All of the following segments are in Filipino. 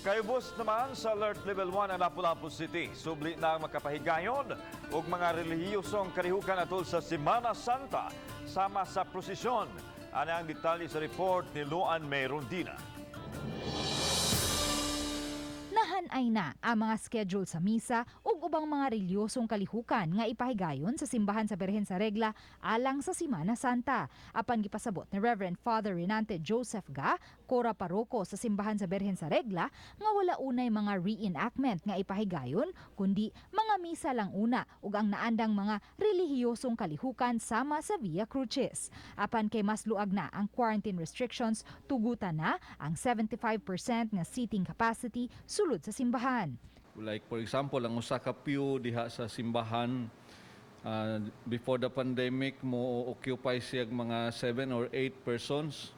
Kaibos naman sa Alert Level 1 ang Lapu-Lapu City. Subli na ang makapahigayon ug mga relihiyosong kalihukan atol sa Semana Santa sama sa prosesyon. Ano ang detalye sa report ni Luan May Rondina. Nahanay na ang mga schedule sa misa ug ubang mga reliyosong kalihukan nga ipahigayon sa simbahan sa Birhen sa Regla alang sa Semana Santa. Apan gipasabot ni Reverend Father Renante Joseph Ga, Kora Paroko sa simbahan sa Birhen sa Regla, nga wala unay mga reenactment nga ipahigayon kundi mga misa lang una ug ang naandang mga relihiyosong kalihukan sama sa Via Crucis. Apan kay mas luag na ang quarantine restrictions, tugutan na ang 75% nga seating capacity sulod sa simbahan. Like for example, ang usa ka pew diha sa simbahan before the pandemic mo occupy siya mga 7 or 8 persons.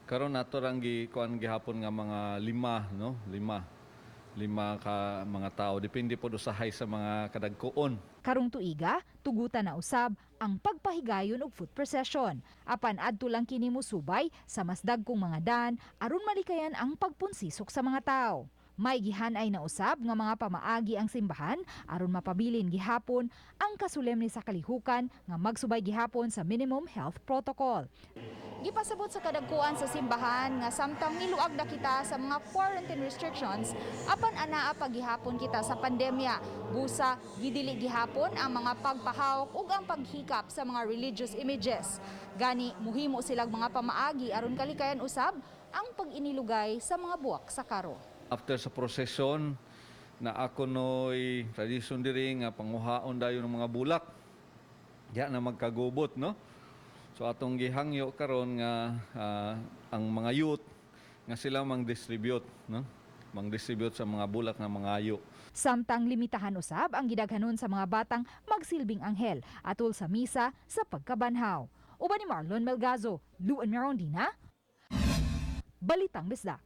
Karon nato rang gikuan gihapon nga mga 5, no? 5 ka mga tao depende po usahay sa mga kadagkoon. Karong tuiga, tugutan na usab ang pagpahigayon og foot procession. Apan adto lang kini musubay sa mas dagkong mga daan aron malikayan ang pagpunsisok sa mga tao. May gihanay na usab nga mga pamaagi ang simbahan aron mapabilin gihapon ang kasulemni sa kalihukan nga magsubay gihapon sa minimum health protocol. Gipasabot sa kadagkuan sa simbahan nga samtang niluag na kita sa mga quarantine restrictions, apan anaa pa gihapon kita sa pandemya. Busa gidili gihapon ang mga pagpahawak ug ang paghikap sa mga religious images. Gani muhimo silang mga pamaagi aron kalikayan usab ang pag-inilugay sa mga buwak sa karo. After sa prosesyon na ako noy tradisyon diri nga panguhaon dayon ng mga bulak. Diya na magkagubot, no? So atong gihangyo karon nga ang mga youth nga sila mang-distribute, no? Mang-distribute sa mga bulak nga mga ayo. Samtang limitahan usab ang gidaghanon sa mga batang magsilbing anghel atol sa misa sa pagkabanhaw. Uban ni Marlon Melgazo, Luan May Rondina, Balitang Bisdak.